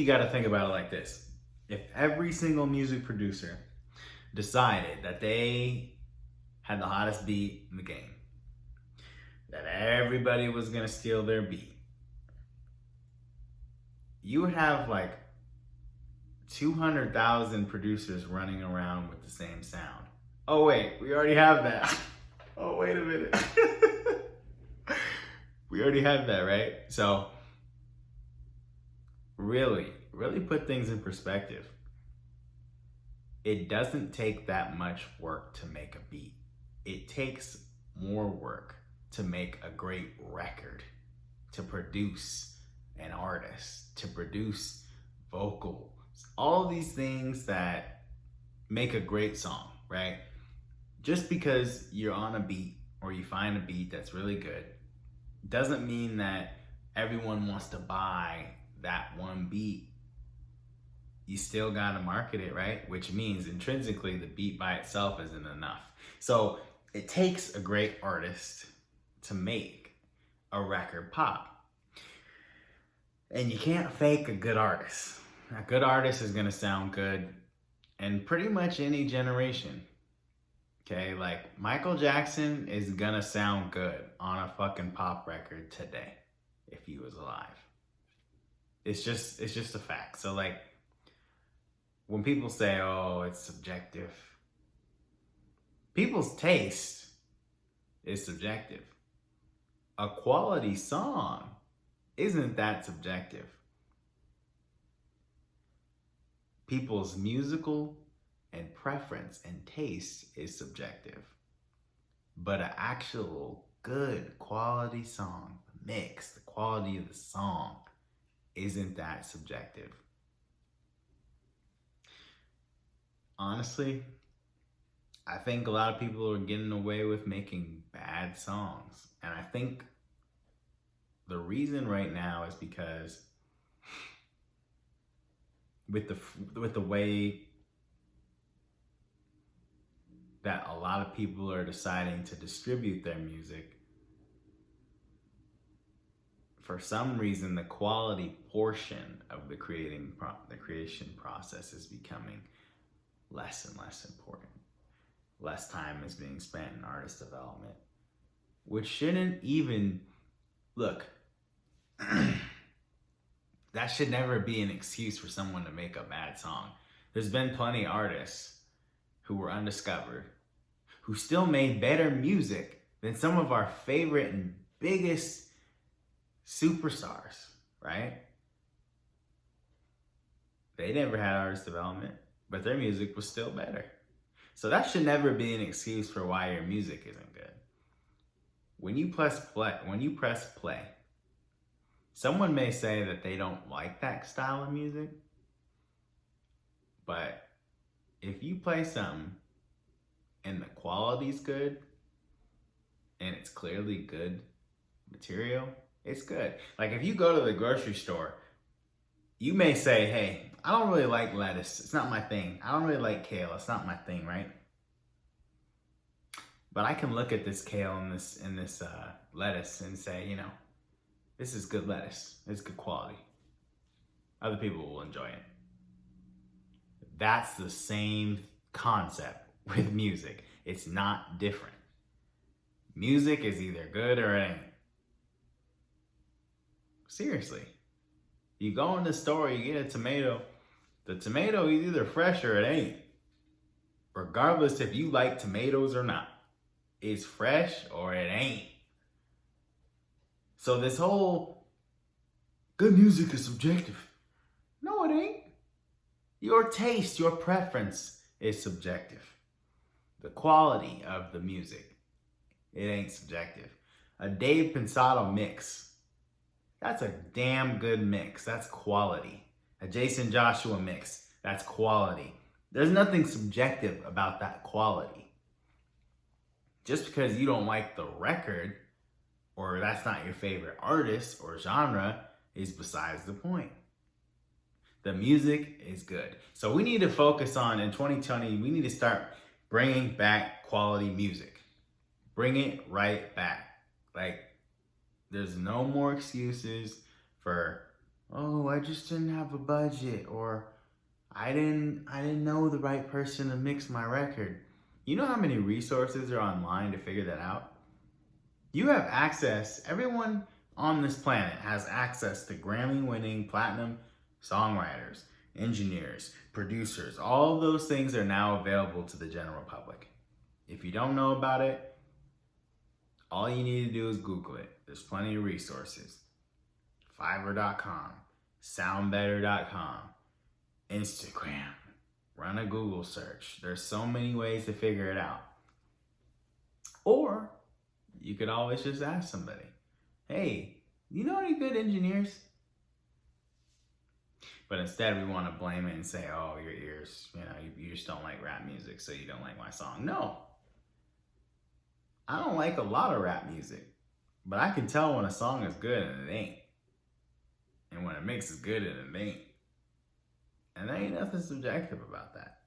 you got to think about it like this. If every single music producer decided that they had the hottest beat in the game, that everybody was going to steal their beat, you would have like 200,000 producers running around with the same sound. Oh, wait, we already have that. Oh, wait a minute. We already have that, right? So, really put things in perspective. It doesn't take that much work to make a beat. It takes more work to make a great record, to produce an artist, to produce vocals, all these things that make a great song, right? Just because you're on a beat or you find a beat that's really good doesn't mean that everyone wants to buy that one beat. You still gotta market it, right? Which means intrinsically the beat by itself isn't enough. So it takes a great artist to make a record pop. And you can't fake a good artist. A good artist is gonna sound good in pretty much any generation. Okay, like Michael Jackson is gonna sound good on a fucking pop record today if he was alive. It's just a fact. So like when people say, oh, it's subjective, people's taste is subjective. A quality song isn't that subjective. People's musical and preference and taste is subjective. But an actual good quality song, the mix, the quality of the song, isn't that subjective. Honestly, I think a lot of people are getting away with making bad songs. And I think the reason right now is because with the way that a lot of people are deciding to distribute their music, for some reason the quality portion of the creation process is becoming less and less important. Less time is being spent in artist development, which shouldn't even, look, that should never be an excuse for someone to make a bad song. There's been plenty of artists who were undiscovered, who still made better music than some of our favorite and biggest superstars, right? They never had artist development, but their music was still better. So that should never be an excuse for why your music isn't good. When you press play, someone may say that they don't like that style of music, but if you play something and the quality's good and it's clearly good material, it's good. Like if you go to the grocery store, you may say, hey, I don't really like lettuce. It's not my thing. I don't really like kale. It's not my thing, right? But I can look at this kale and this lettuce and say, you know, this is good lettuce. It's good quality. Other people will enjoy it. That's the same concept with music. It's not different. Music is either good or it ain't. Seriously. You go in the store, you get a tomato. The tomato is either fresh or it ain't. Regardless if you like tomatoes or not. It's fresh or it ain't. So this whole good music is subjective. No, it ain't. Your taste, your preference is subjective. The quality of the music, it ain't subjective. A Dave Pensado mix, that's a damn good mix. That's quality. A Jason Joshua mix, that's quality. There's nothing subjective about that quality. Just because you don't like the record, or that's not your favorite artist or genre, is besides the point. The music is good. So we need to focus on, in 2020, we need to start bringing back quality music. Bring it right back. Like, there's no more excuses for oh, I just didn't have a budget, or I didn't know the right person to mix my record. You know how many resources are online to figure that out? You have access, everyone on this planet has access to Grammy winning platinum songwriters, engineers, producers. All of those things are now available to the general public. If you don't know about it, all you need to do is Google it. There's plenty of resources. Fiverr.com, soundbetter.com, Instagram. Run a Google search. There's so many ways to figure it out. Or you could always just ask somebody, hey, you know any good engineers? But instead we want to blame it and say, oh, your ears, you just don't like rap music, so you don't like my song. No, I don't like a lot of rap music, but I can tell when a song is good and it ain't. And when a mix is good and it ain't. And there ain't nothing subjective about that.